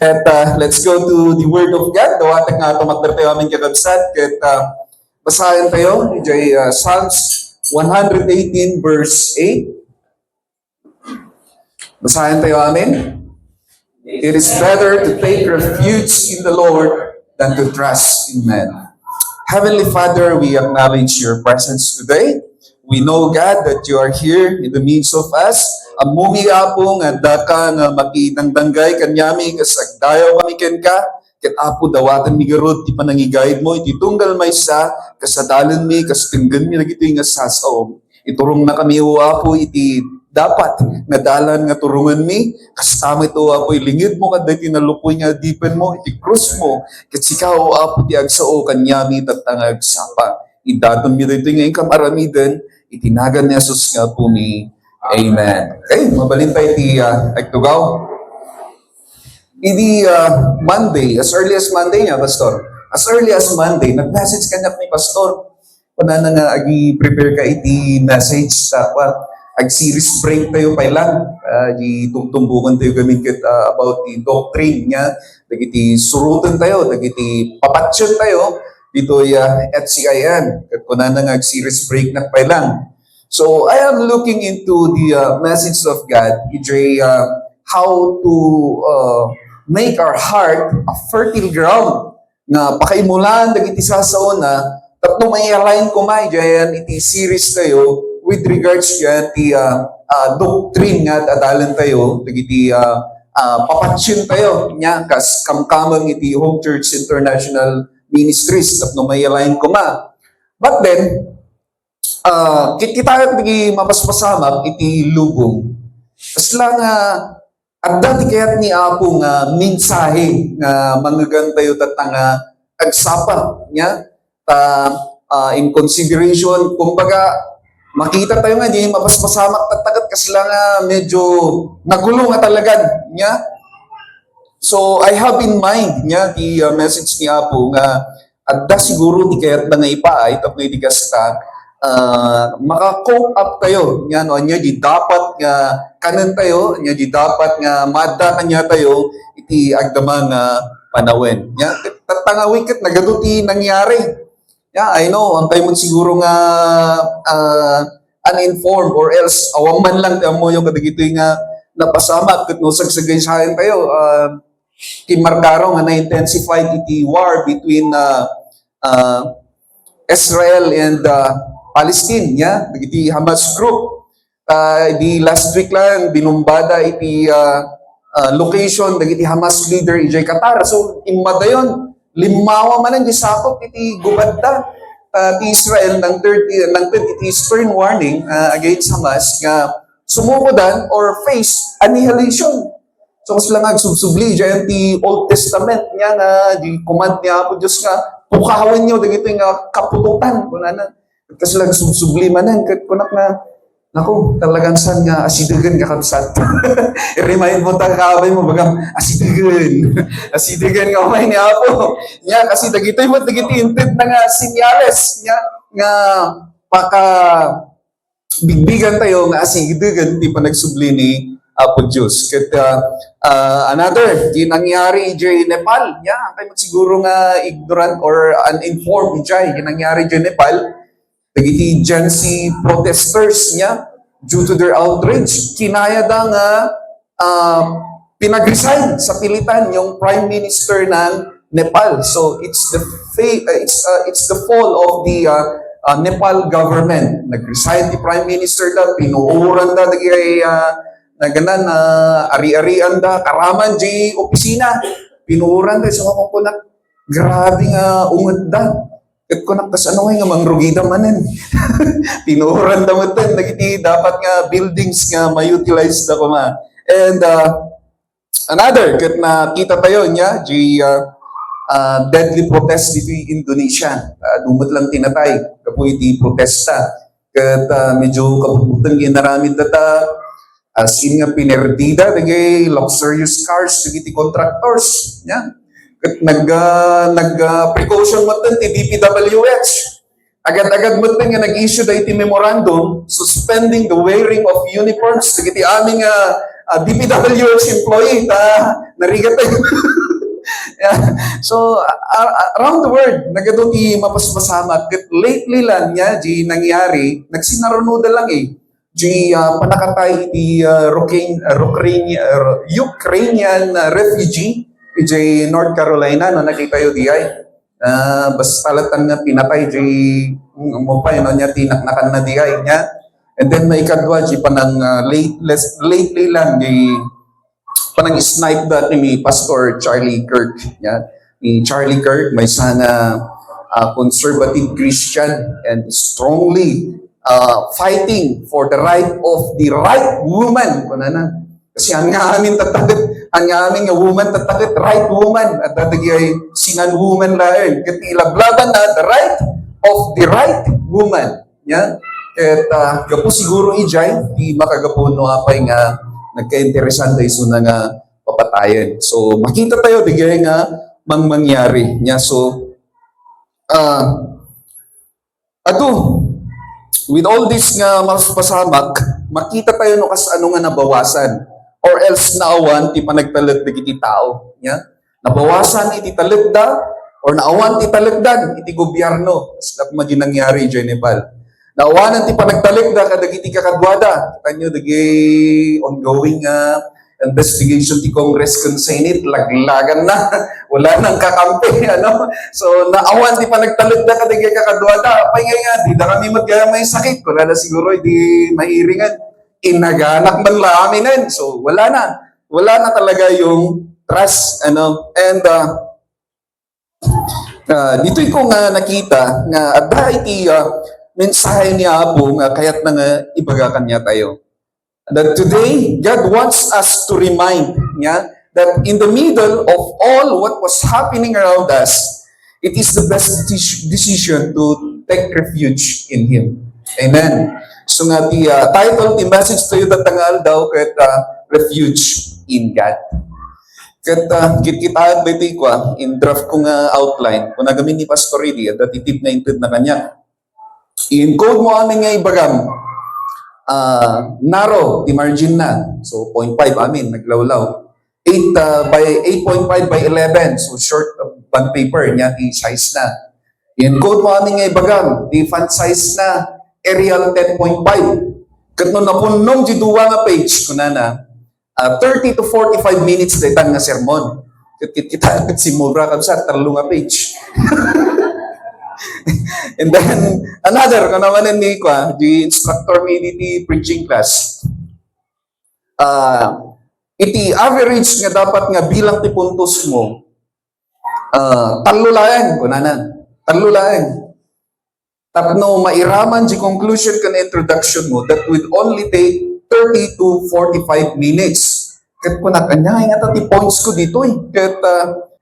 At let's go to the Word of God. Dawatag nga tumakder tayo aming kakabsat. At basahin tayo, Psalms 118 verse 8. Basahin tayo amin. It is better to take refuge in the Lord than to trust in man. Heavenly Father, we acknowledge your presence today. We know, God, that you are here in the midst of us. Amumi apong at daka nga makitang danggay kanyami kasagdayaw kami ken ka. Ket apo dawatan mi garod ti panangigayad mo iti tunggal maysa kasadalan mi kastinggan mi nagiti nga sasaom. Iturong na kami o apo iti dapat nga dalan nga turungan mi kasama ito apo ilingid mo kadto tinalupoy nga dipen mo iti krus mo ket sikaw o apo ti agsao kanyami tatangag sapa. Idaton mi dito nga ikamaramidan itinagan ni Jesus nga po mi. Amen. Okay, mabalin tayo iti agtugaw. Idi Monday, as early as Monday niya, Pastor. As early as Monday, nag-message ka na ni Pastor. Kuna na nga agi-prepare ka iti message sa ag-series break tayo pa lang. Di tungtumbukan tayo gamit about the doctrine niya. Dagiti surutan tayo, dagiti papatsyon tayo. Dito at CIN. Kuna na nga ag-series break na pa lang. So I am looking into the message of God, how to make our heart a fertile ground na pakaimulan dagiti sasaon na tapno may align ko may diyan iti series tayo with regards diyan ti doctrine nga adalan tayo dagiti papatsyon tayo nya kas kamkamang iti Home Church International Ministries tapno may align ko ma. But then kita iti mapaspasamak iti lubong. Tas lang at dati kaya't ni Apo nga mensahe nga manggagan tayo tatanga agsapa niya in consideration kumbaga makita tayo nga di mapaspasamak tatagat kasi lang medyo nagulo nga talaga niya. So I have in mind niya the message ni Apo nga adda siguro di kaya't nga ipaay tapno iti kasta maka-cope up tayo nga no anya di dapat nga kanan tayo nya di dapat nga madda kanya tayo iti agdama nga panawen nya tatanga wiket nagaduti nangyari I know ang kayo siguro nga uninformed or else awang man lang mo yung kadagitoy nga napasama ket no sagsagaysayan tayo kinmarkaro nga na-intensify iti war between Israel and Palestine, iti Hamas group. Di last week lang, binumbada iti location, iti Hamas leader, iti Qatar. So, imada yun, limawa man ang gisakop, iti gubadda. Ti Israel, ng iti stern warning against Hamas, nga sumukodan or face annihilation. So, mas lang subsubli, dyan ti Old Testament niya nga, di command niya po Diyos nga, pukawan niyo, dagito nga kapututan, kunanan. Kasi lang subliman yan, kunak na, naku, talagang saan nga asidigan ka kamsat. I-remind mo kakabay mo, bagang asidigan. Asidigan nga umay ni Apo. Nga, kasi dagito'y mo, dagiti-inted na nga sinyales. Nga, paka bigbigan tayo nga asidigan, di pa nagsubli ni Apo Diyos. Another, di nangyari dyan Nepal. Kayo siguro nga ignorant or uninformed dyan, di nangyari dyan Nepal. Dagiti Gen Z protesters niya, due to their outrage, kinaya da nga pinag-resign sa pilitan yung Prime Minister ng Nepal. So it's the fall of the Nepal government. Nag-resign the Prime Minister da, pinuuran da dagiti naganan ari-arian da karaman di opisina. Pinuuran da so ko na grabe nga ungad da. Ket kunak tas ano nga mangrugida manen. Pinuhuran da mo dagiti dapat nga buildings nga ma-utilize da kuma. And another ket nakita tayo nya di deadly protest dito Indonesia. Dumot lang tinatay kapo iti protesta. Ket medyo kapututan ginaramid data as in nga pinerdida dagay luxurious cars dagiti contractors nya. Nag-precaution mo ito, DPWH. Agad-agad mo ito nga nag-issue da iti memorandum suspending the wearing of uniforms. Iti aming DPWH employee, narigat tayo. Yeah. So, around the world, nagadong mapaspasamat. Lately lang niya, di nangyari, nagsinarunoda lang eh. Di panakatay di Ukrainian refugee, di North Carolina, no, nakita yun di ay. Basta talatan nga pinatay, di mo pa yun, niya tinaknakan na di ay niya. And then may kadwa, di panang lately lang, di panang snipe that ni Pastor Charlie Kirk. Yeah? Ni Charlie Kirk, may sana conservative Christian and strongly fighting for the right of the right woman. Kasi ang nga amin nga woman tatakit, right woman. At tatagay singan woman lain. Katilablaban na the right of the right woman. Yeah? At gapo siguro ijay, di makagapo no apay nga nagka-interesante iso na nga papatayan. So, makita tayo, bigay nga mangyari niya. So, with all this nga pasamak, makita tayo no kas ano nga nabawasan. Or else naawan, ti panagtalag da iti tao. Yeah? Nabawasan iti talagda, or naawan ti talagdag iti gobyerno. Kasi na nangyari dyan, Nepal. Naawanan ti panagtalikda kadagiti kakadwada. Kanyo dagi ongoing investigation ti Congress kung Senate, laglagan na. Wala nang kakampi. Ano? So, naawan ti panagtalikda kadagiti kakadwada. Pay nga, di na kami may sakit. Wala na siguro, di mahiringan. Inaganak man laaminan. So, wala na. Wala na talaga yung trust. Ano? And, dito ko nga nakita nga adda iti mensahe niya Apo nga kaya't na nga ibagakan niya tayo. That today, God wants us to remind niya that in the middle of all what was happening around us, it is the best decision to take refuge in Him. Amen. So nga the title, the message to you that tangal daw kat refuge in God. Kat kitaan ba ito in draft ko nga outline, kung nagamin ni Pastor Ridi, at itip na intid na kanya. In-code mo amin nga ibagam, narrow, di margin na. So, 0.5 amin, naglawlaw. 8.5 by 11, so short bond paper, niya, di size na. In-code mo amin nga ibagam, di font size na, Arial 10.5. Kat nung napunong di duwa nga page, kunana, 30 to 45 minutes daytan nga sermon. Kita si Mura kabsa, talo nga page. And then, another, kung naman ni the instructor me the preaching class. Iti average nga dapat nga bilang ti puntos mo, talo laeng, kunanan. Talo laeng. Tapno mairaman di conclusion kan introduction mo that would only take 30 to 45 minutes. Kat ko nakanya, nga tati points ko dito eh. Kat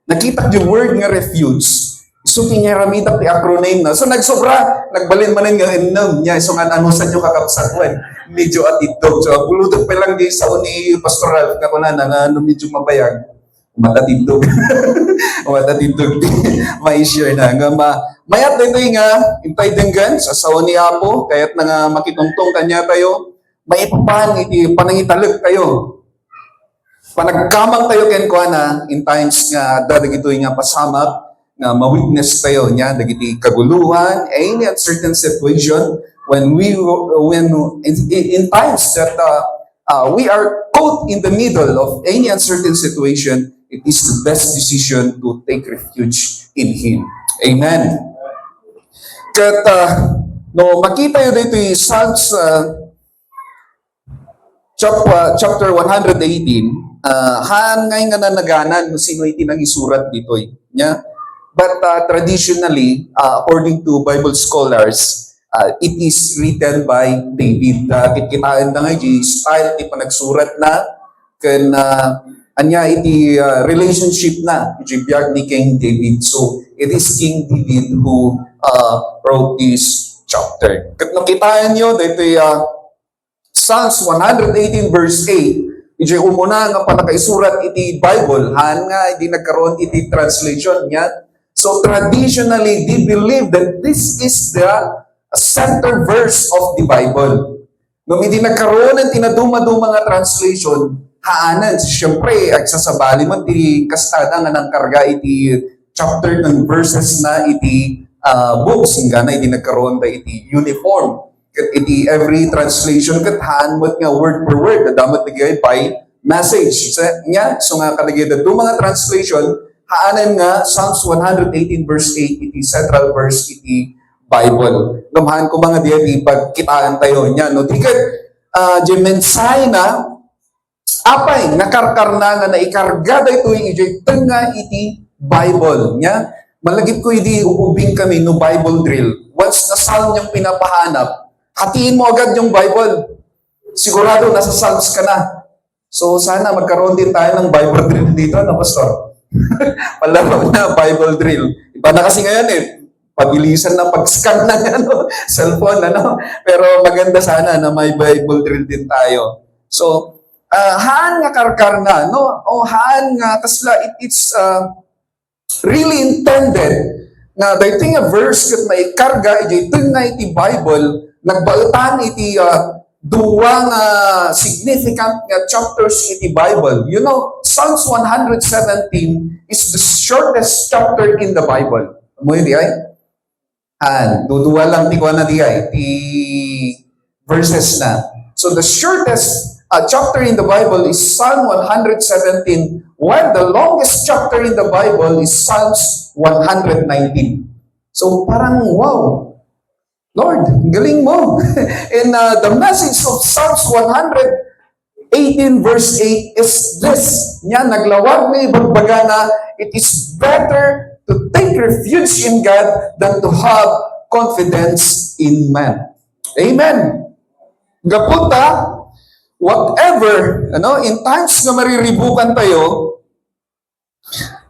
nakita yung word nga refuge. So, kinyaramita ti acronym na. So, nagsobra, nagbalin manin nga ennom niya. So, nga anusan yung kakapsatwan. Medyo atitog. So, pulutog pa lang di sa ni pastoral. Nga nga medyo mabayag. Matatitog. Matatitog. May share na. Nga mayat dito nga, impay denggan sa saon ni Apo. Kaya't na nga makitungtong kanya tayo. Maipapan, iti panangitalag tayo. Panagkamang tayo kenkwana in times nga dadag ito nga pasamak na ma-witness tayo niya, dagiti kaguluhan, any uncertain situation, when in times that we are caught in the middle of any uncertain situation, it is the best decision to take refuge in Him. Amen. Kat, no, makita yun dito yung Psalms chapter 118, ngay nga nanaganan, sino iti nang isurat dito niya. But traditionally, according to Bible scholars, it is written by David. Kikitaan na nga yung style, iti panagsurat na, kan anya iti relationship na, iti biyag ni King David. So, it is King David who wrote this chapter. Kat nakitaan nyo, dito Psalms 118 verse 8, iti umuna nga panakaisurat iti Bible, han nga, iti nagkaroon iti translation niya. So traditionally, they believe that this is the center verse of the Bible. Nung hindi nagkaroon ng tinaduma-duma nga translation, haanan. Siyempre, agsasabali mo, ti kastada nga ng karga iti chapter ng verses na iti books. Nga na iti nagkaroon da iti uniform. Kat iti every translation kat haan mo nga word per word. Dadamot na by message. So nga kalagay da mga translation, haanan nga Psalms 118 verse 8 iti central verse iti Bible. Gamahan ko mga diyan ipagkitaan tayo niya. No? Tikat, di mensahe na apay nakarkar na nga naikargada ito yung iti tenga iti Bible. Niya? Malagip ko iti uubing kami no Bible drill. Once na psalm niyang pinapahanap, hatiin mo agad yung Bible. Sigurado nasa Psalms ka na. So sana magkaroon din tayo ng Bible drill dito, no, Pastor? Palaro na Bible drill. Iba na kasi ngayon pabilisan na pag-scan ng cellphone, Pero maganda sana na may Bible drill din tayo. So, haan nga karkar na, no? O haan nga, kasla, it's really intended na dating a verse kat may karga, iti nga iti Bible, nagbautan iti duwang significant nga chapters iti Bible. You know, Psalms 117 is the shortest chapter in the Bible. Mo hindi ay? Duduwa lang ti na di ay, ti verses na. So the shortest chapter in the Bible is Psalm 117, while the longest chapter in the Bible is Psalms 119. So parang, wow, Lord, galing mo. And the message of Psalms 118 verse 8 is this. Yan, naglawag na ibagbaga na it is better to take refuge in God than to have confidence in man. Amen. Gaputa, whatever, in times na mariribukan tayo,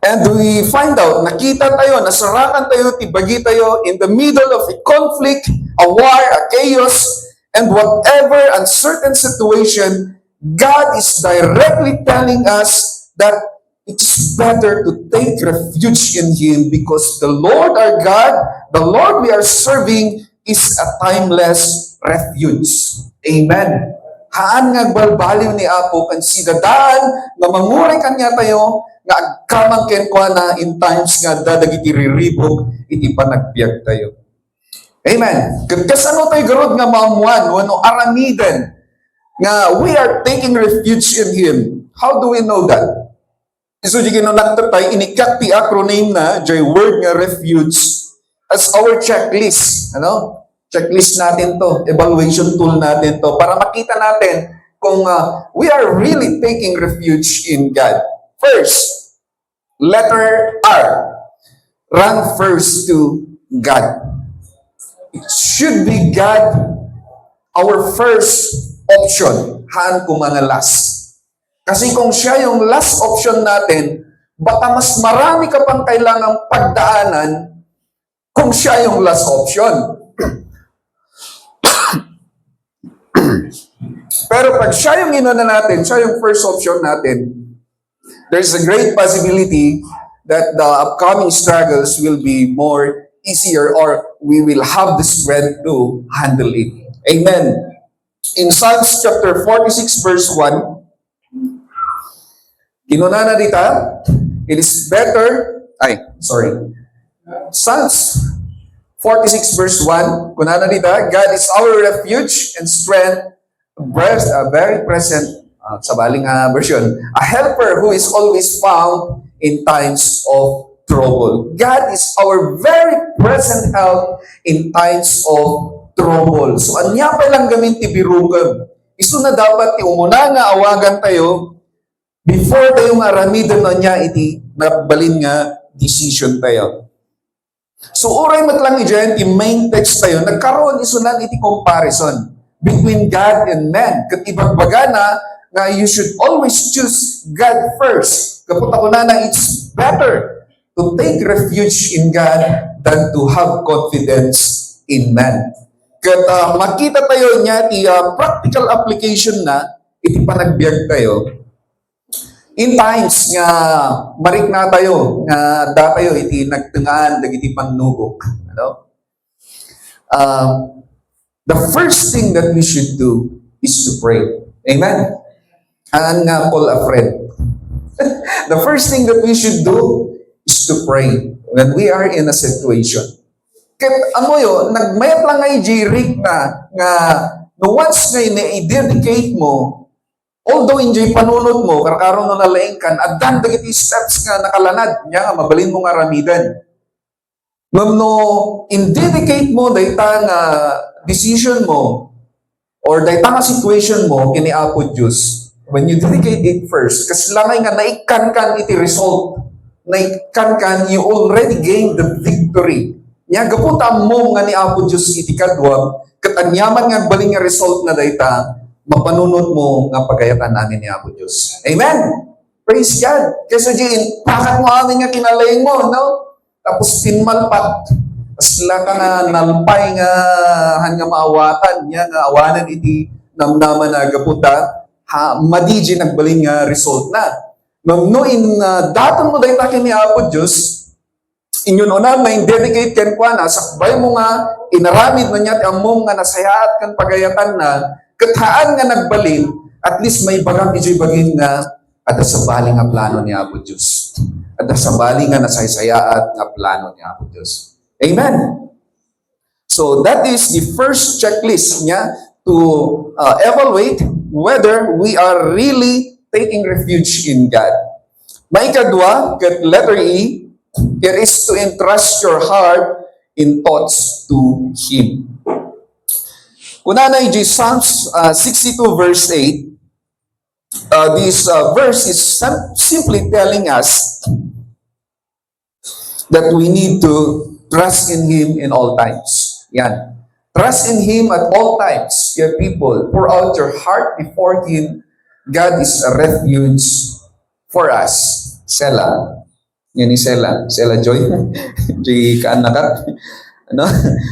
and we find out, nakita tayo, nasarakan tayo, tibagi tayo, in the middle of a conflict, a war, a chaos, and whatever uncertain situation, God is directly telling us that it's better to take refuge in Him because the Lord our God, the Lord we are serving, is a timeless refuge. Amen. Haan nga balbaliw ni Apo kan sidadaan nga manguray kanya tayo nga agkamang kenkwa na in times nga dadagiti riribog iti panagbiag tayo. Amen. Kasano tayo garod nga maamuan wano aramiden nga we are taking refuge in Him. How do we know that? So, di kinonakta tayo, inikat ti acronym na, jay word nga refuge, as our checklist. Checklist natin to, evaluation tool natin to, para makita natin kung we are really taking refuge in God. First, letter R. Run first to God. It should be God our first option. Haan ko mga last. Kasi kung siya yung last option natin, baka mas marami ka pang kailangang pagdaanan kung siya yung last option. Pero pag siya yung inuna natin, siya yung first option natin, there's a great possibility that the upcoming struggles will be more easier or we will have the strength to handle it. Amen. In Psalms chapter 46 verse 1, kinuna na dita, it is better, Psalms 46 verse 1, kunana dita, God is our refuge and strength, very present, sa baling version, a helper who is always found in times of trouble. God is our very present help in times of trouble. So, anya pa lang gamin ti birugam. Isto na dapat ti umuna nga awagan tayo before tayo nga ramidan na niya iti nabalin nga decision tayo. So, uray matlang dyan, ti main text tayo, nagkaroon isunan iti comparison between God and man. Katibagbaga na nga you should always choose God first. Kapag ako na it's better to take refuge in God than to have confidence in man. Kat makita tayo niya, ti practical application na, iti panagbiag tayo, in times nga marik na tayo, nga da tayo iti nagtungaan, dagiti pangnubok. The first thing that we should do is to pray. Amen? and call a friend. The first thing that we should do is to pray when we are in a situation. Kaya amo yo, nagmayat lang ngay Rick nga no once nga i-dedicate mo, although enjoy panunod mo, karakaroon na nalaing kan, at dan dagiti steps nga nakalanad, niya nga mabalin mo nga ramidan. No, in-dedicate mo, dayta nga decision mo, or dayta nga situation mo, kini Apo Diyos, when you dedicate it first, kasi langay nga naikan-kan iti result, naikan-kan, you already gained the victory. Nya gaputa mo nga ni Apo Diyos iti kadwa, katanyaman nga baling nga result na dayta, mapanunod mo nga pagayatan namin ni Apo Diyos. Amen! Praise God! Kaysa diyan, pakat mo amin nga kinalaing mo, no? Tapos pinmalpat. Tapos ka nga nalpay nga hanga maawatan niya nga awanan iti namnaman na gaputa, madiji nagbaling nga result na. No in datan mo dayta ni Apo Diyos, inyon una, may dedicate ken kwa na, sakbay mo nga, inaramid na niya, among nga nasayaat kan pagayatan na, kataan nga nagbalin, at least may bagang ijoy bagin nga, at sa bali nga plano ni Apo Diyos. At sa bali nga nasaysayaat nga plano ni Apo Diyos. Amen! So that is the first checklist niya to evaluate whether we are really taking refuge in God. May kadwa, kat letter E, it is to entrust your heart in thoughts to Him. Kunanay Psalms 62 verse 8, this verse is simply telling us that we need to trust in Him in all times. Yan. Trust in Him at all times. Dear people, pour out your heart before Him. God is a refuge for us. Selah. Yan ni Selah. Selah Joy. Joy kaanakat. Ano?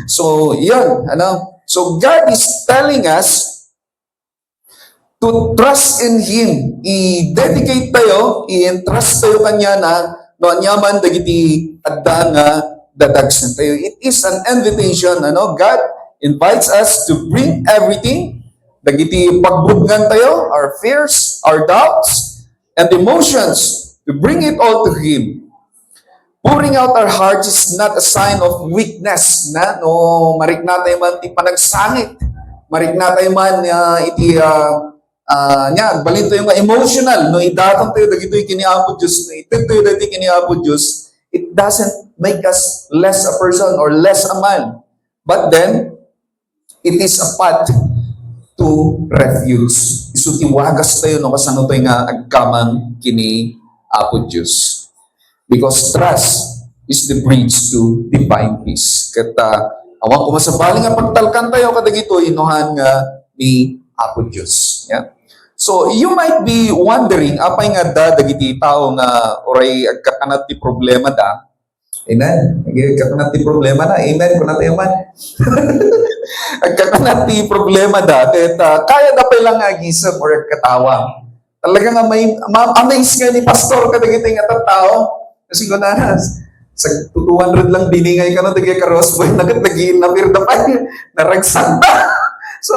So, yun. Ano? So, God is telling us to trust in Him. I-dedicate tayo, i-entrust tayo Kanya na no anyaman dagiti adda nga dadagsan tayo. It is an invitation. Ano? God invites us to bring everything, dagiti pagbudngan tayo, our fears, our doubts, and emotions, to bring it all to Him. Pouring out our hearts is not a sign of weakness, na no mariknatay man ti panagsangit, mariknatay man iti nya balin tayo nga emotional, no idatang tayo dagitoy kini Apo Dios, no itutoy dagiti kini Apo Dios. It doesn't make us less a person or less a man, but then it is a path to refuge. Isuti wagas tayo no kasano tayo nga agkamang kini Apo Dios. Because trust is the bridge to divine peace. Kata awan ko masabali nga pagtalkan tayo kadagito inuhan nga ni Apo Dios. Yeah. So you might be wondering apay nga dagiti tao nga oray agkakanat ti problema da. Amen. Agkakanat ti problema na. Amen kun tayo man. Agkakanat ti problema da ket kaya da pa lang agisap or katawa. Talaga nga may amaze nga ni pastor kadagiti nga tao. Kasi ko na, sa 200 lang biningay ka na, dagay ka Rosboy, nagiin na mirda pa, naragsan na. So,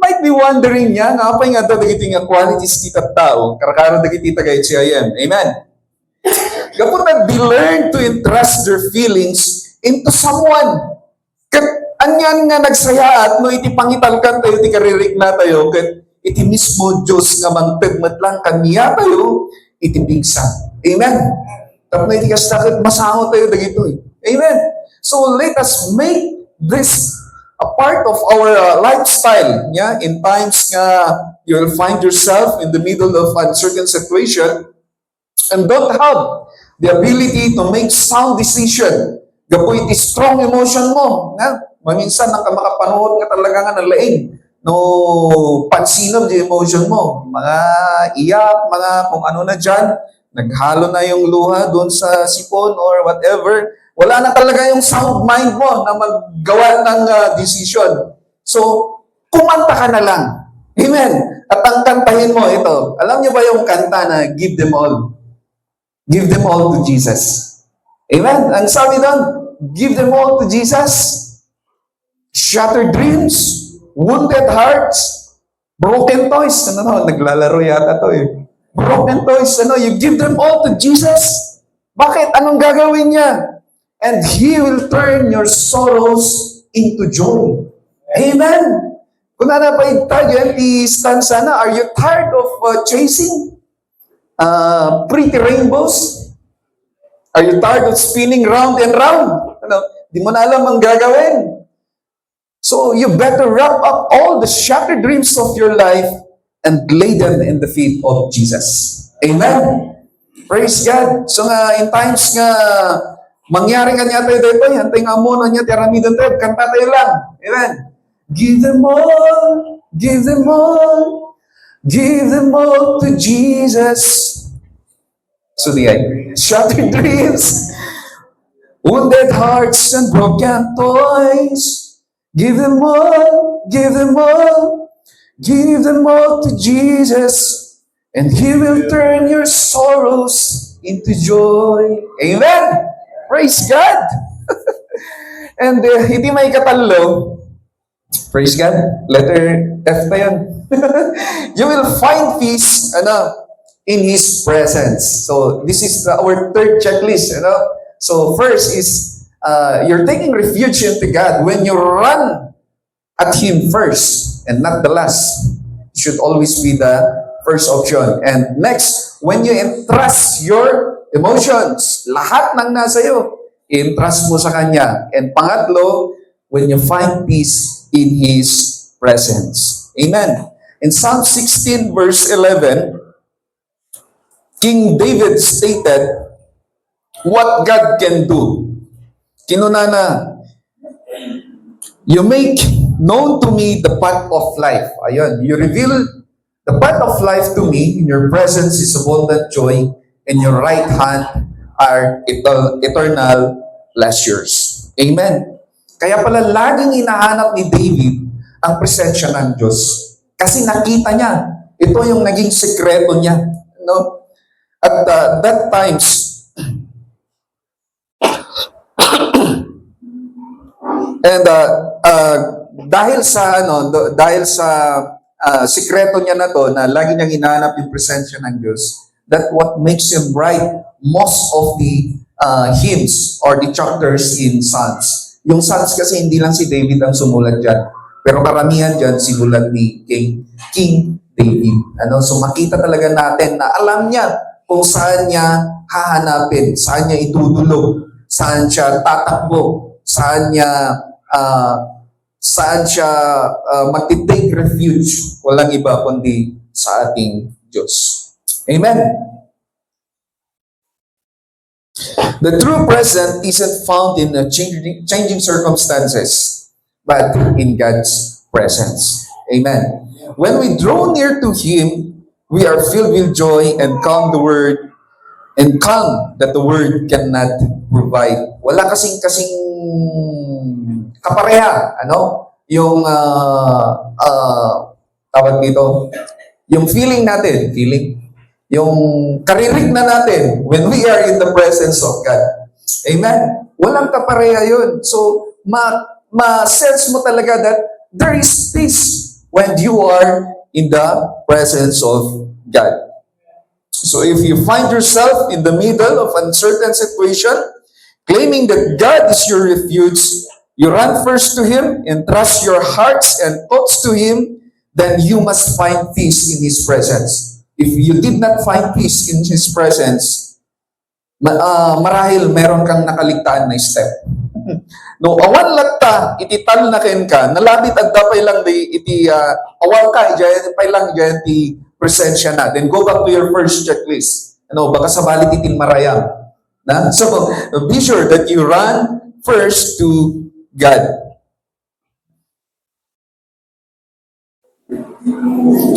might be wondering niya, nga pa nga daw dagiti nga qualities kita tao, karakaro dagiti tagay HIM. Amen. Kapag they learn to entrust their feelings into someone. Anyan nga nagsayaat, no iti pangitalkan tayo, iti karirik na tayo, kat iti mismo Diyos nga mangtagmat lang kaniya tayo, iti bigsa. Amen. Tapos na iti kastakit, masango tayo dagito eh. Amen. So let us make this a part of our lifestyle. Yeah? In times you will find yourself in the middle of uncertain situation and don't have the ability to make sound decision. Gapo iti strong emotion mo. Yeah? Maminsan ang makapanood ka talaga nga ng laing. No pansinom di emotion mo. Mga iyak, mga kung ano na dyan. Naghalo na yung luha doon sa sipon or whatever. Wala na talaga yung sound mind mo na maggawa ng decision. So, kumanta ka na lang. Amen. At ang kantahin mo, ito. Alam niyo ba yung kanta na Give Them All? Give them all to Jesus. Amen. Ang sabi doon, give them all to Jesus. Shattered dreams, wounded hearts, Broken toys. Naglalaro yata to eh. Broken toys, you give them all to Jesus. Bakit? Anong gagawin niya? And He will turn your sorrows into joy. Amen. Kung nanapaig tayo, empty stanza na, are you tired of chasing pretty rainbows? Are you tired of spinning round and round? Di mo na alam ang gagawin. So you better wrap up all the shattered dreams of your life and lay them in the feet of Jesus. Amen. Praise God. So nga, in times nga, mangyari nga niya tayo dito, hantay nga muna niya, tiramidon tayo, kanta tayo lang. Amen. Give them all, give them all, give them all to Jesus. So the shattered dreams, wounded hearts and broken toys, give them all, give them all, give them all to Jesus, and He will turn your sorrows into joy. Amen! Praise God! And hindi may katalo, praise God, letter F pa yan. You will find peace, in His presence. So this is our third checklist. So first is you're taking refuge into God when you run at Him first and not the last. It should always be the first option. And next, when you entrust your emotions, lahat ng nasa iyo, entrust mo sa Kanya. And pangatlo, when you find peace in His presence. Amen. In Psalm 16 verse 11, King David stated what God can do. Kinunana, you make known to me the path of life. Ayun, you reveal the path of life to me. In your presence is abundant joy. In your right hand are eternal pleasures. Amen. Kaya pala laging hinahanap ni David ang presensya ng Diyos. Kasi nakita niya, ito yung naging sekreto niya. At that times, and dahil sa sikreto niya na to, na lagi niyang hinahanap yung presensya ng Diyos, that what makes him write most of the hymns or the chapters in Psalms. Yung Psalms kasi hindi lang si David ang sumulat dyan, pero karamihan dyan sinulat ni King David. So makita talaga natin na alam niya kung saan niya hahanapin, saan niya itutulog, saan siya tatakbo, saan siya magtitake refuge. Walang iba kundi sa ating Diyos. Amen. The true present isn't found in changing circumstances, but in God's presence. Amen. When we draw near to Him, we are filled with joy and calm that the Word cannot provide. Wala kasing kapareha, yung tawag dito, yung feeling natin, yung karinig na natin when we are in the presence of God. Amen. Walang kapareha yun. So, ma-sense mo talaga that there is peace when you are in the presence of God. So if you find yourself in the middle of uncertain situation, claiming that God is your refuge, you run first to Him, entrust your hearts and thoughts to Him, then you must find peace in His presence. If you did not find peace in His presence, marahil meron kang nakaligtaan na step. No, awan latta, iti tal na ken ka, nalabit agda pay lang iti awal ka, pay lang iti presensya na. Then go back to your first checklist. Baka sa balit itin marayang. So, be sure that you run first to God.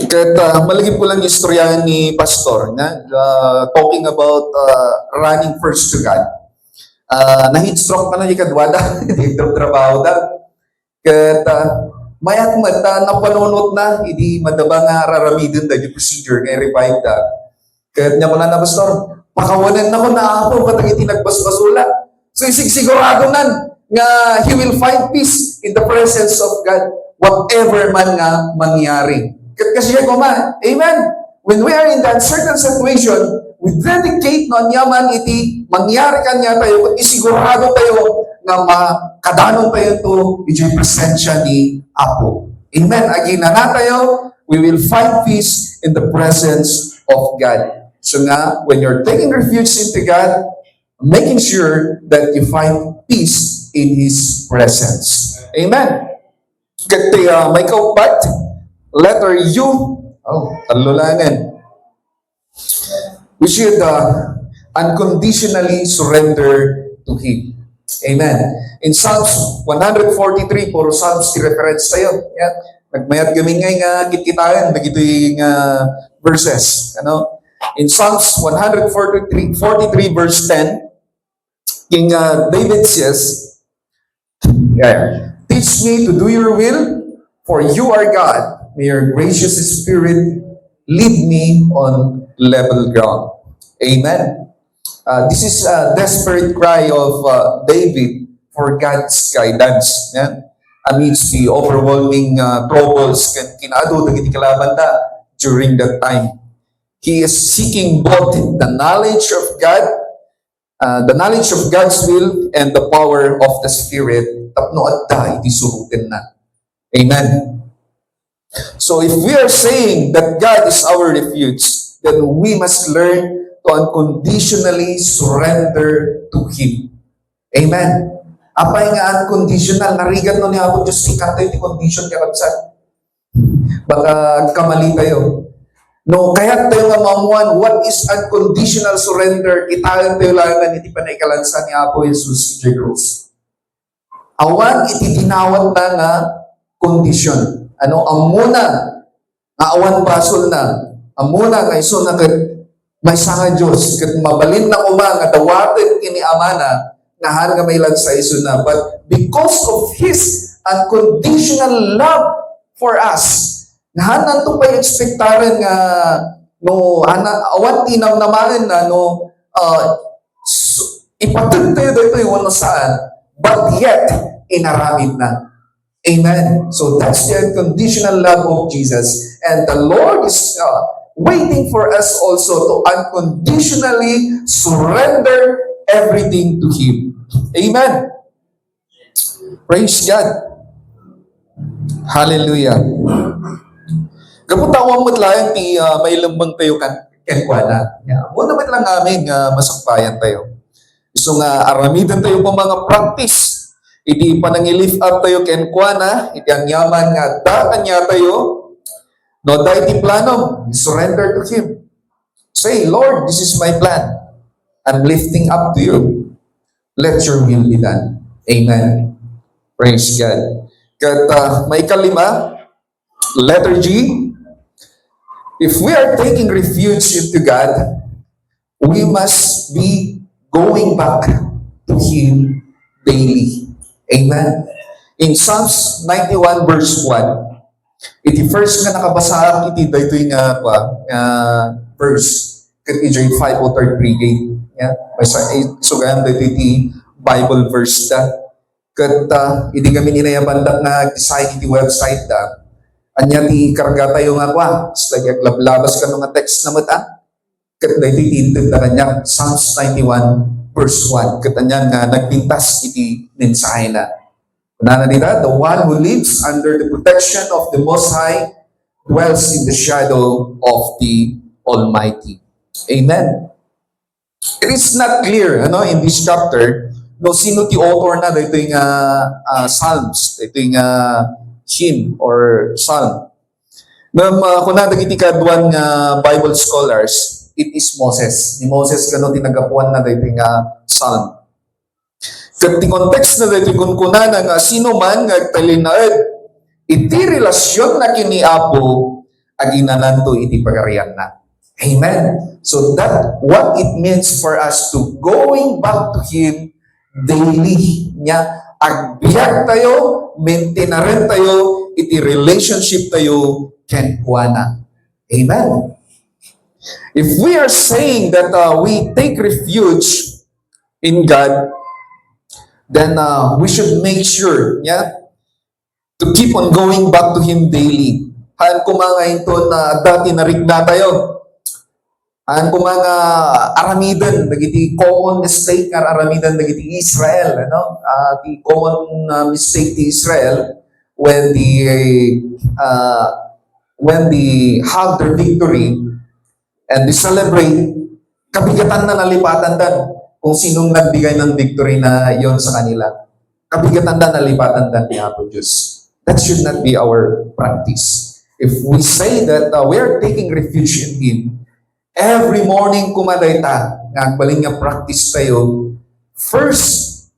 Kaya malagim po lang yung istoryahan ni Pastor talking about running first to God. Na-heat stroke pa na yung kadwada, hindi trabaho da. Kaya mayat mata napanunot na, hindi madaba nga raramidin da yung procedure, kaya revive da. Kaya niya pala na, Pastor, pakawanan na ko na ako, patang iti nagbasbasula. So sigurado nan, nga he will find peace in the presence of God, whatever man nga mangyari. Kasi ko man, amen. When we are in that certain situation, we dedicate no yaman iti mangyari kanya tayo kung isigurado tayo na makadanon tayo to iti presensya ni Apo. Amen. Agina na tayo, we will find peace in the presence of God. So nga, when you're taking refuge into God, making sure that you find peace in His presence. Amen. Kati may kaupat, letter U. Oh, talulanan. We should unconditionally surrender to Him. Amen. In Psalms 143, puro Psalms ti reference tayo. Yan. Nagmayat kami nga kitkitaan, nagito yung verses. Ano? In Psalms 143 verse 10, King David says, teach me to do your will, for you are God. May your gracious Spirit lead me on level ground. Amen. This is a desperate cry of David for God's guidance. Yeah? Amidst the overwhelming troubles kinado dagiti kalaban during that time. He is seeking both the knowledge of God, the knowledge of God's will, and the power of the Spirit. Tapno adda iti surutin na. Amen. So if we are saying that God is our refuge, then we must learn to unconditionally surrender to Him. Amen. Apay nga unconditional, narigat no ni Apo Diyos, ikat tayo ti condition karabsan. Baka kamali tayo. No, kaya tayo nga mamuan, what is unconditional surrender? Italan tayo lang iti panaikalansan ni Apo Jesus iti cross. Awan iti dinawat na nga kondisyon. Ano, ang muna, nga awan basol na, ang muna nga iso na may sanga Diyos, kat mabalin na kuma nga dawatin kini amana, nahan nga may lansa iso na. But because of His unconditional love for us, nahan nanto pa expectaren nga no awan tinam naman na no ipatid tayo dito yung saan, but yet inaramid na. Amen. So that's the unconditional love of Jesus. And the Lord is waiting for us also to unconditionally surrender everything to Him. Amen. Praise God. Hallelujah. Kapuntawan mo't lang ti may lambang tayo kenkwana. Muna mo't lang namin masakbayan tayo. So nga aramidan tayo pa mga practice. Iti panangilift up tayo kenkwana, iti ang yaman nga daan niya tayo, no da iti plano, surrender to Him. Say, Lord, this is my plan. I'm lifting up to you. Let your will be done. Amen. Praise God. Kat may kalima, letter G, if we are taking refuge into God, we must be going back to Him daily. Amen. In Psalms 91 verse 1, iti first nga nakabasa iti dito yung verse kat iti 5:3 yeah, so ganyan dito iti Bible verse da kat iti kami ninayabandak na design iti website da anya ti karga tayo nga slagyak lablabas ka nga text na mata kat dito iti da kanya Psalms 91 verse 1, katanyang nagpintas iti mensahe na. Kunana nila, the one who lives under the protection of the Most High dwells in the shadow of the Almighty. Amen. It is not clear, in this chapter, no sino ti author na dito yung Psalms, dito yung hymn or psalm. Kunana iti kaduan Bible scholars, it is Moses. Ni Moses kano tinagapuan na dito nga psalm. Kat ti context na dito kunkuna nga sino man nga talinaed iti relasyon na kini Apo aginanan to iti pagarian na. Amen. So that what it means for us to going back to Him daily niya agbiag tayo, maintainaren tayo iti relationship tayo ken kuana. Amen. If we are saying that we take refuge in God, then we should make sure, to keep on going back to Him daily. Han kumangain to na dati narigna tayo. Han kumanga aramidan dagiti common mistake nga aramidan dagiti Israel, ano? The common mistake ti Israel when they have their victory and they celebrate, kabigatan na nalipatan dan kung sinong nagbigay ng victory na yon sa kanila. Kabigatan na nalipatan dan ni Apo Diyos. That should not be our practice. If we say that we are taking refuge in Him, every morning kumaday ta, nagbaling nga practice tayo, first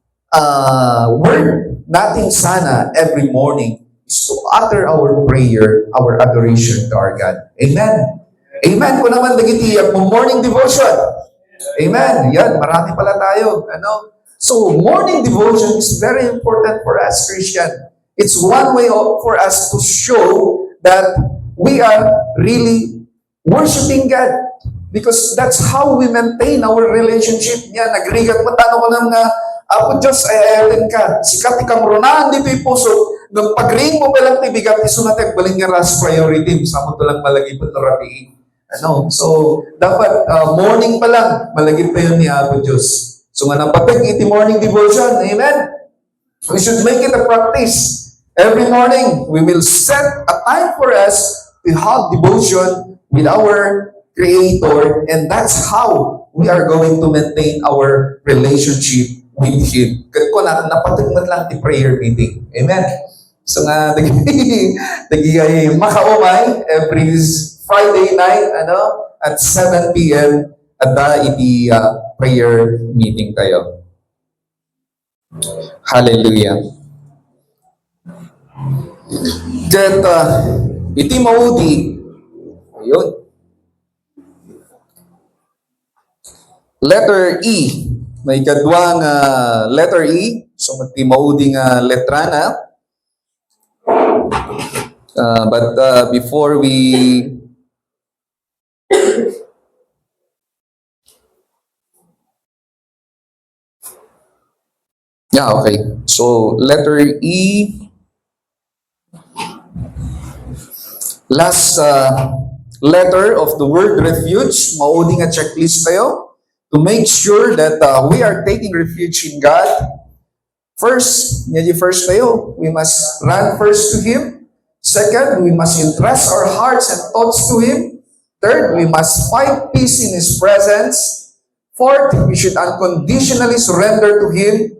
word natin sana every morning is to utter our prayer, our adoration to our God. Amen. Amen. Kung naman nagiti morning devotion. Amen. Yan, marami pala tayo. Ano? So, morning devotion is very important for us, Christian. It's one way for us to show that we are really worshiping God. Because that's how we maintain our relationship niya. Nagrigat matano ko lang nga, Apo Diyos, ay ayatin ka. Sikat ikang runaan dito yung puso. Nung pag-ring mo pa lang tibigat, iso na baling nga ras priority. Sama to lang malagi po taratiin. Ano? So, dapat morning pa lang, malagi pa yun ni Apo Diyos. So, nga napatag iti morning devotion. Amen? We should make it a practice. Every morning, we will set a time for us to have devotion with our Creator, and that's how we are going to maintain our relationship with Him. Kaya natin napatagmat lang ti prayer meeting. Amen? So nga, nagigay makaumay every Friday night, at 7 p.m. at iti prayer meeting tayo. Hallelujah. That iti maudi, ayun. Letter E. May kadwang letter E. So, iti maudi nga letra na. But before we okay. So, letter E. Last letter of the word refuge, maudi nga checklist tayo to make sure that we are taking refuge in God. First tayo, we must run first to Him. Second, we must entrust our hearts and thoughts to Him. Third, we must find peace in His presence. Fourth, we should unconditionally surrender to Him.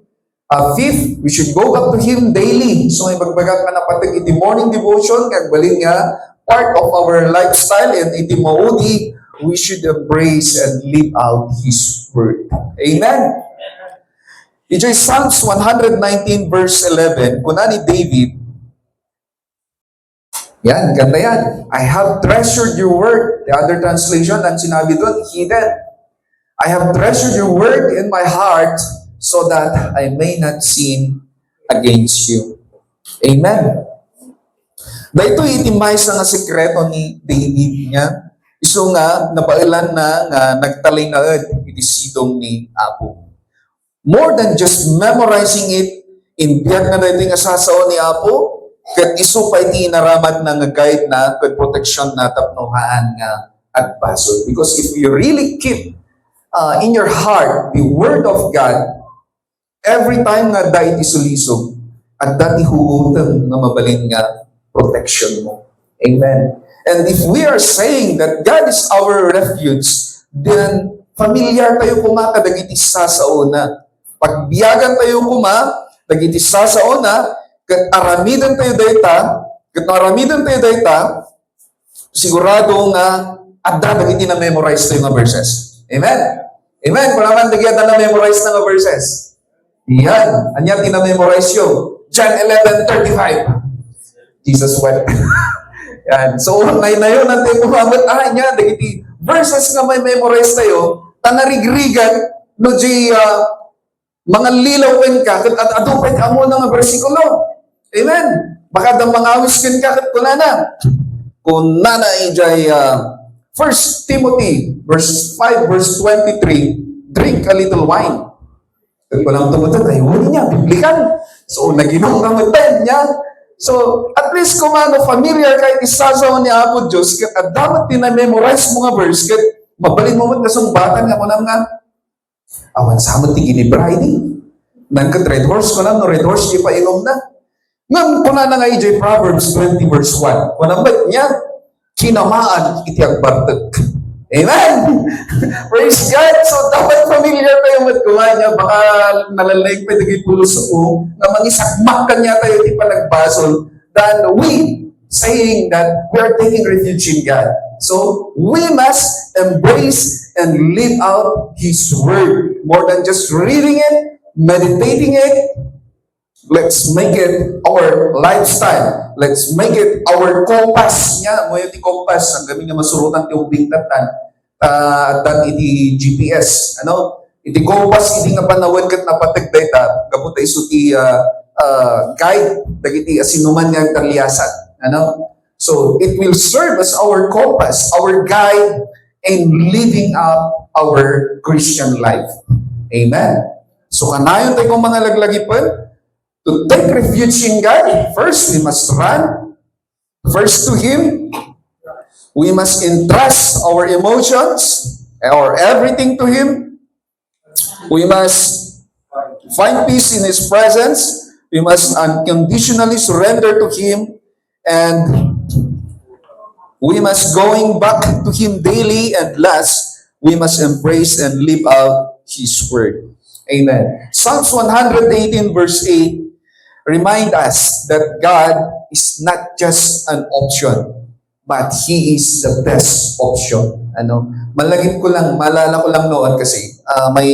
Fifth, we should go back to Him daily. So, may magbagat ka na patag iti morning devotion, kagbaling nga, part of our lifestyle, and iti maudi, we should embrace and live out His Word. Amen? Ito'y Psalms 119 verse 11, kuna ni David, yan, ganda yan. I have treasured your word. The other translation, ang sinabi doon, hidden. I have treasured your word in my heart so that I may not sin against you. Amen. Dahito itimay sa nga sekreto ni David niya, iso nga, napailan na nga nagtalay na iti sidong ni Apo. More than just memorizing it, impiyag na dahito nga sasao ni Apo, kat iso pa iti inaramat na nga guide na kat protection na tapnohaan nga at basol. Because if you really keep in your heart the Word of God, every time nga dahil isulisog, at dati hugutan na mabalin nga protection mo. Amen. And if we are saying that God is our refuge, then familiar tayo kuma kadagiti sasaona. Pagbiyagan tayo kuma, dagiti sasaona, kat aramidan tayo dayta, sigurado nga adda dagiti na memorize tayo nga verses. Amen. Amen. Kung naman dagiti na memorize na nga verses. Yan. Anya tina-memorize yun. John 11:35. Jesus wept. Yan. So, na yun, natin pumamot, niya, dagiti verses nga may memorize tayo, tanarigrigan, no, mga lilawen ka, at adupay ka mo ng versikulo. Amen. Baka da mga awiskin ka, kat kunana. Kunana, 1 Timothy, verse 5, verse 23, drink a little wine. Kung walang tumutan, ay huli niya, biblikan. So, naginom ka mo niya. So, at least kung ano, familiar kahit isasaw ni Apo Diyos, kat at dapat tinamemorize mo nga verse, kat mabalin mo mat kasong bata nga ko nga, awan sa mo ti ginibray ni. Nangkat red horse ko na, no red horse, di pa inom na. Ngam ko na nga EJ Proverbs 20 verse 1. Kung naman niya, kinamaan iti agbartag. Amen! Praise God! So, dapat familiar tayo with kumanya. Baka nalalag pa ito pulos ko na mangisakmak kanya tayo di pa nagbasol than we saying that we are taking refuge in God. So, we must embrace and live out His Word. More than just reading it, meditating it, let's make it our lifestyle. Let's make it our compass. Nga, mo yung compass. Ang gabi nga masurutan ti ubing tatan. Dan iti GPS. Ano? Iti compass, iti nga panawin kat napatag data. Kaputa iso ti guide. Dagiti asinuman nga taliasan. Ano? So, it will serve as our compass, our guide in living up our Christian life. Amen. So, kanayon tayo kung mga laglagipon, to take refuge in God, first we must run first to Him. We must entrust our emotions or everything to Him. We must find peace in His presence. We must unconditionally surrender to Him. And we must going back to Him daily. And last, we must embrace and live out His Word. Amen. Psalms 118 verse 8 remind us that God is not just an option, but He is the best option. Ano? Malagit ko lang, maalala ko lang noon kasi may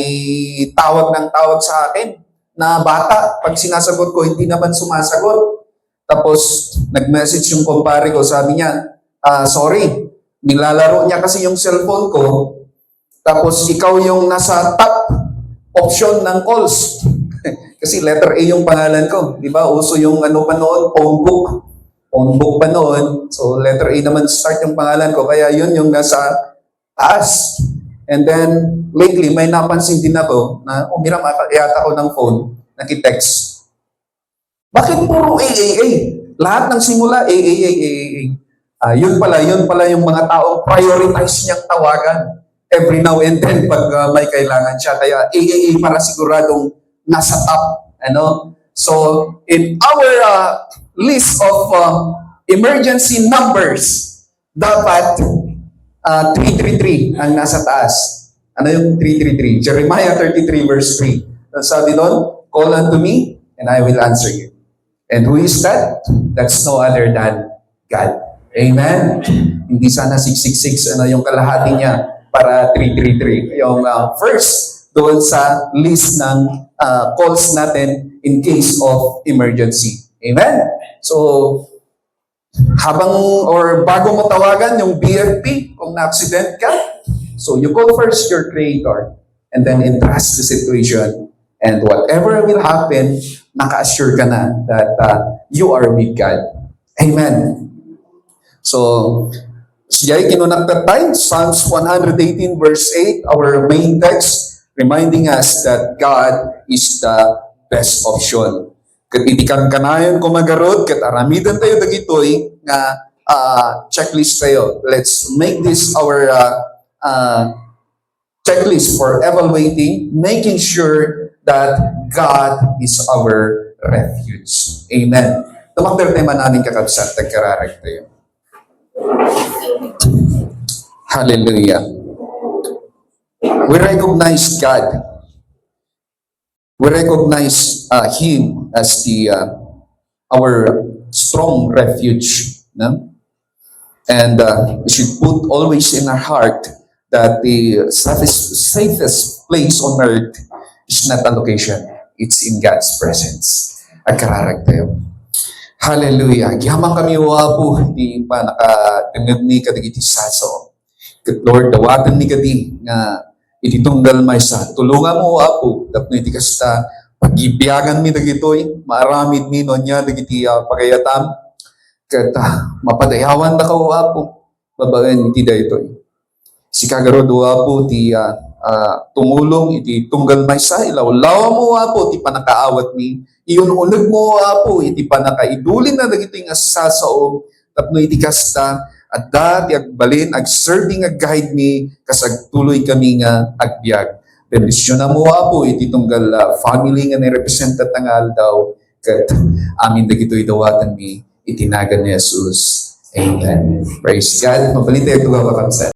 tawag sa akin na bata. Pag sinasagot ko, hindi naman sumasagot. Tapos, nag-message yung kumpare ko, sabi niya, sorry, nilalaro niya kasi yung cellphone ko, tapos ikaw yung nasa top option ng calls. Kasi letter A yung pangalan ko. Di ba? Uso yung ano pa noon, phone book. Phone book pa noon. So, letter A naman start yung pangalan ko. Kaya yun yung nasa taas. And then, lately, may napansin din ako na umiram yata ako ng phone, nakitext. Bakit puro AAA? Lahat ng simula, AAA. Yun pala yung mga taong prioritize niyang tawagan every now and then pag may kailangan siya. Kaya AAA para siguradong nasa top. Ano? So, in our list of emergency numbers, dapat 333 ang nasa taas. Ano yung 333? Jeremiah 33 verse 3. Sabi doon, call unto me and I will answer you. And who is that? That's no other than God. Amen? Hindi sana 666 yung kalahati niya para 333. Yung first doon sa list ng calls natin in case of emergency. Amen? So, bago mo tawagan yung BFP, kung na-accident ka, so you call first your Creator and then entrust the situation. And whatever will happen, naka-assure ka na that you are with God. Amen. So, siya'y kinunakta tayo, Psalms 118 verse 8, our main text, reminding us that God is the best option. Kat itikan kanayon kumagarod, kat aramidan tayo dagitoy nga checklist tayo. Let's make this our checklist for evaluating, making sure that God is our refuge. Amen. Tumakder tayo namin kakabsat, nagkararag tayo. Hallelujah. We recognize God. We recognize Him as our strong refuge. No? And we should put always in our heart that the safest place on earth is not a location. It's in God's presence. Agkararag tayo. Hallelujah. Gihamang kami wapo, di pa nakatungad ni kadigiti saso. Lord, dawatan ni kadi nga ititunggal may sa tulungan mo wapo, tapos iti kasta pagibiyagan mi dagitoy, maaramid mi no niya dagiti pagayatam. Kat mapadayawan na ka wapo, babaen iti daytoy. Si kagarod wapo ti tumulong iti tunggal maysa ilawlawa mo apo ti panakaawat mi iyon uneg mo apo iti panakaidulin na dagiti nga sasaom tapno iti kasta at ti agbalin ag-serving ag-guide mi kasag tuloy kami nga agbiag. Bendisyon na mo apo iti tunggal family nga ni-representa tangal daw ket amin dagitoy dawatan mi itinagan ni Jesus. Amen. Praise God. Mabalita ito ka